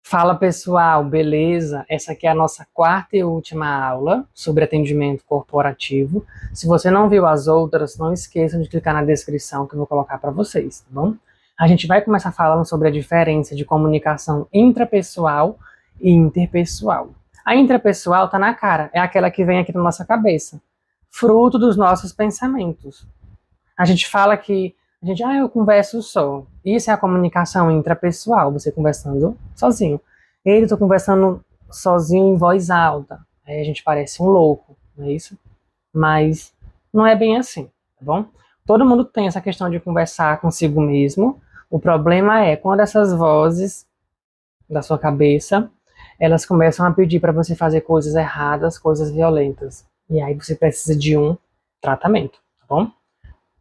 Fala pessoal, beleza? Essa aqui é a nossa quarta e última aula sobre atendimento corporativo. Se você não viu as outras, não esqueçam de clicar na descrição que eu vou colocar para vocês, tá bom? A gente vai começar falando sobre a diferença de comunicação intrapessoal e interpessoal. A intrapessoal tá na cara, é aquela que vem aqui na nossa cabeça, fruto dos nossos pensamentos. A gente fala que eu converso só. Isso é a comunicação intrapessoal, você conversando sozinho. Eu tô conversando sozinho em voz alta. Aí a gente parece um louco, não é isso? Mas não é bem assim, tá bom? Todo mundo tem essa questão de conversar consigo mesmo. O problema é quando essas vozes da sua cabeça, elas começam a pedir para você fazer coisas erradas, coisas violentas. E aí você precisa de um tratamento, tá bom?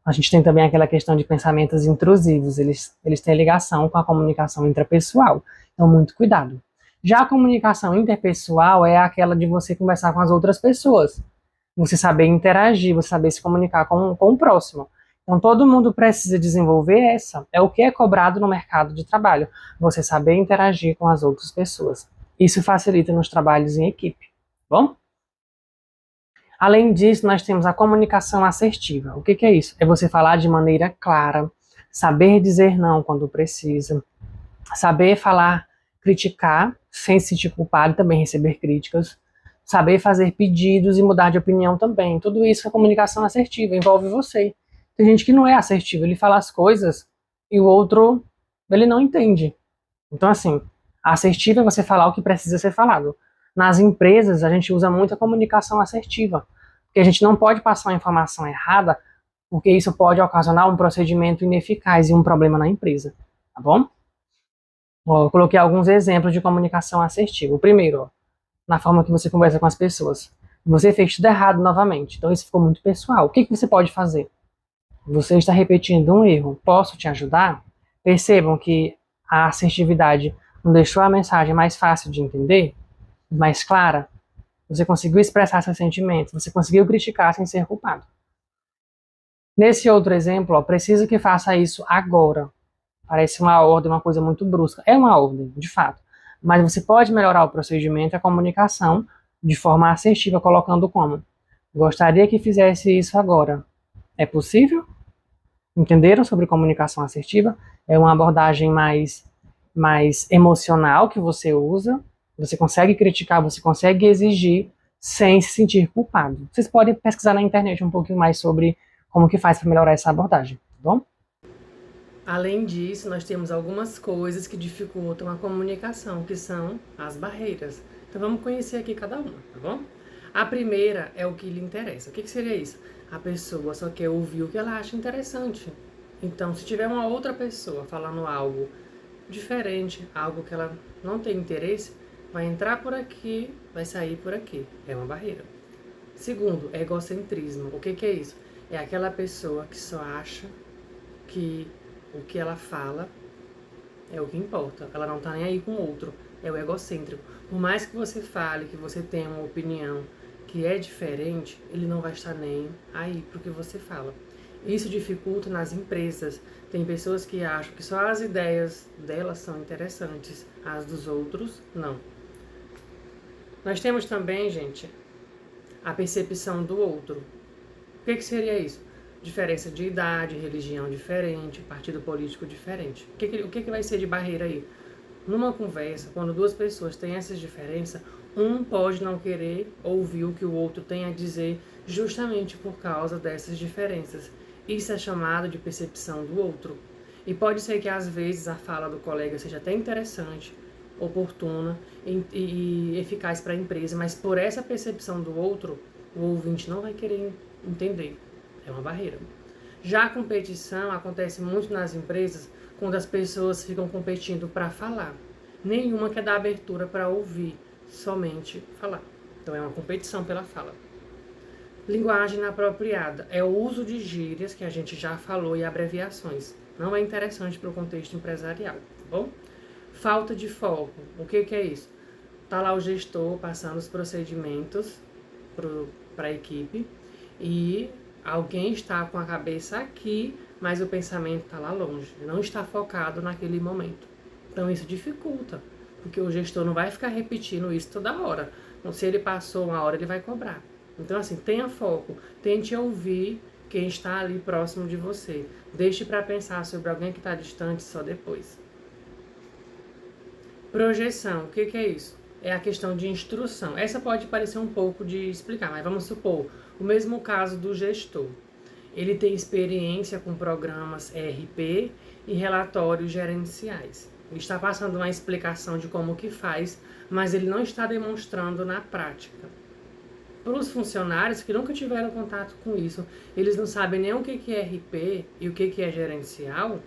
A gente tem também aquela questão de pensamentos intrusivos, eles têm ligação com a comunicação intrapessoal, então muito cuidado. Já a comunicação interpessoal é aquela de você conversar com as outras pessoas, você saber interagir, você saber se comunicar com o próximo. Então todo mundo precisa desenvolver essa, é o que é cobrado no mercado de trabalho, você saber interagir com as outras pessoas. Isso facilita nos trabalhos em equipe, bom? Além disso, nós temos a comunicação assertiva. O que é isso? É você falar de maneira clara, saber dizer não quando precisa, saber falar, criticar sem se sentir culpado e também receber críticas, saber fazer pedidos e mudar de opinião também. Tudo isso é comunicação assertiva, envolve você. Tem gente que não é assertivo, ele fala as coisas e o outro, ele não entende. Então, assim, a assertiva é você falar o que precisa ser falado. Nas empresas, a gente usa muito a comunicação assertiva, porque a gente não pode passar uma informação errada, porque isso pode ocasionar um procedimento ineficaz e um problema na empresa, tá bom? Eu coloquei alguns exemplos de comunicação assertiva. O primeiro, na forma que você conversa com as pessoas. Você fez tudo errado novamente, então isso ficou muito pessoal. O que você pode fazer? Você está repetindo um erro. Posso te ajudar? Percebam que a assertividade não deixou a mensagem mais fácil de entender, mais clara. Você conseguiu expressar seus sentimentos, você conseguiu criticar sem ser culpado. Nesse outro exemplo, preciso que faça isso agora. Parece uma ordem, uma coisa muito brusca. É uma ordem, de fato. Mas você pode melhorar o procedimento e a comunicação de forma assertiva, colocando como: gostaria que fizesse isso agora. É possível? Entenderam sobre comunicação assertiva? É uma abordagem mais emocional que você usa. Você consegue criticar, você consegue exigir sem se sentir culpado. Vocês podem pesquisar na internet um pouquinho mais sobre como que faz para melhorar essa abordagem, tá bom? Além disso, nós temos algumas coisas que dificultam a comunicação, que são as barreiras. Então vamos conhecer aqui cada uma, tá bom? A primeira é o que lhe interessa. O que seria isso? A pessoa só quer ouvir o que ela acha interessante. Então, se tiver uma outra pessoa falando algo diferente, algo que ela não tem interesse, vai entrar por aqui, vai sair por aqui. É uma barreira. Segundo, egocentrismo. O que é isso? É aquela pessoa que só acha que o que ela fala é o que importa. Ela não tá nem aí com o outro. É o egocêntrico. Por mais que você fale, que você tenha uma opinião que é diferente, ele não vai estar nem aí pro que você fala. Isso dificulta nas empresas. Tem pessoas que acham que só as ideias delas são interessantes, as dos outros não. Nós temos também, gente, a percepção do outro. O que seria isso? Diferença de idade, religião diferente, partido político diferente. O que vai ser de barreira aí? Numa conversa, quando duas pessoas têm essas diferenças, um pode não querer ouvir o que o outro tem a dizer justamente por causa dessas diferenças. Isso é chamado de percepção do outro. E pode ser que às vezes a fala do colega seja até interessante, oportuna e eficaz para a empresa, mas por essa percepção do outro, o ouvinte não vai querer entender. É uma barreira. Já a competição acontece muito nas empresas quando as pessoas ficam competindo para falar. Nenhuma quer dar abertura para ouvir, somente falar. Então é uma competição pela fala. Linguagem inapropriada é o uso de gírias, que a gente já falou, e abreviações. Não é interessante para o contexto empresarial, tá bom? Falta de foco. O que é isso? Tá lá o gestor passando os procedimentos para a equipe e alguém está com a cabeça aqui, mas o pensamento está lá longe, não está focado naquele momento. Então isso dificulta, porque o gestor não vai ficar repetindo isso toda hora. Então, se ele passou uma hora, ele vai cobrar. Então, assim, tenha foco, tente ouvir quem está ali próximo de você. Deixe para pensar sobre alguém que está distante só depois. Projeção, o que é isso? É a questão de instrução. Essa pode parecer um pouco de explicar, mas vamos supor, o mesmo caso do gestor. Ele tem experiência com programas ERP e relatórios gerenciais. Ele está passando uma explicação de como que faz, mas ele não está demonstrando na prática. Para os funcionários que nunca tiveram contato com isso, eles não sabem nem o que é RP e o que é gerencial,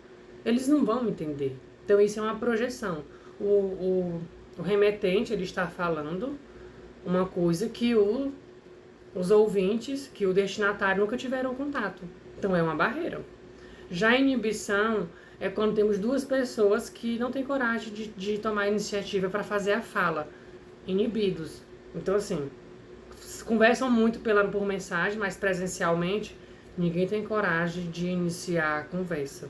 eles não vão entender. Então isso é uma projeção. O remetente, ele está falando uma coisa que os ouvintes, que o destinatário nunca tiveram contato. Então é uma barreira. Já a inibição é quando temos duas pessoas que não têm coragem de tomar a iniciativa para fazer a fala. Inibidos. Então, assim, conversam muito por mensagem, mas presencialmente ninguém tem coragem de iniciar a conversa.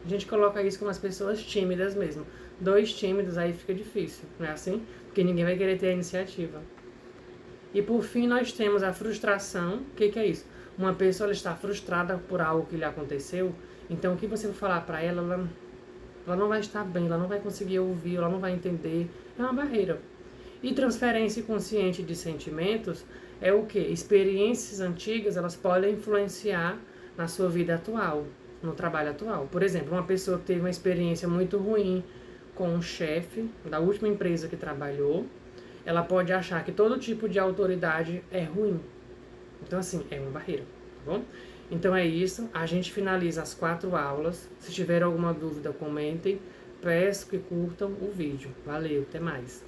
A gente coloca isso como as pessoas tímidas mesmo. 2 tímidos aí fica difícil, não é assim? Porque ninguém vai querer ter a iniciativa. E por fim nós temos a frustração. O que é isso? Uma pessoa ela está frustrada por algo que lhe aconteceu, então o que você for falar para ela, ela não vai estar bem, ela não vai conseguir ouvir, ela não vai entender. É uma barreira. E transferência consciente de sentimentos é o que? Experiências antigas, elas podem influenciar na sua vida atual, no trabalho atual. Por exemplo, uma pessoa que teve uma experiência muito ruim com um chefe da última empresa que trabalhou, ela pode achar que todo tipo de autoridade é ruim. Então, assim, é uma barreira, tá bom? Então é isso, a gente finaliza as 4 aulas. Se tiver alguma dúvida, comentem. Peço que curtam o vídeo. Valeu, até mais.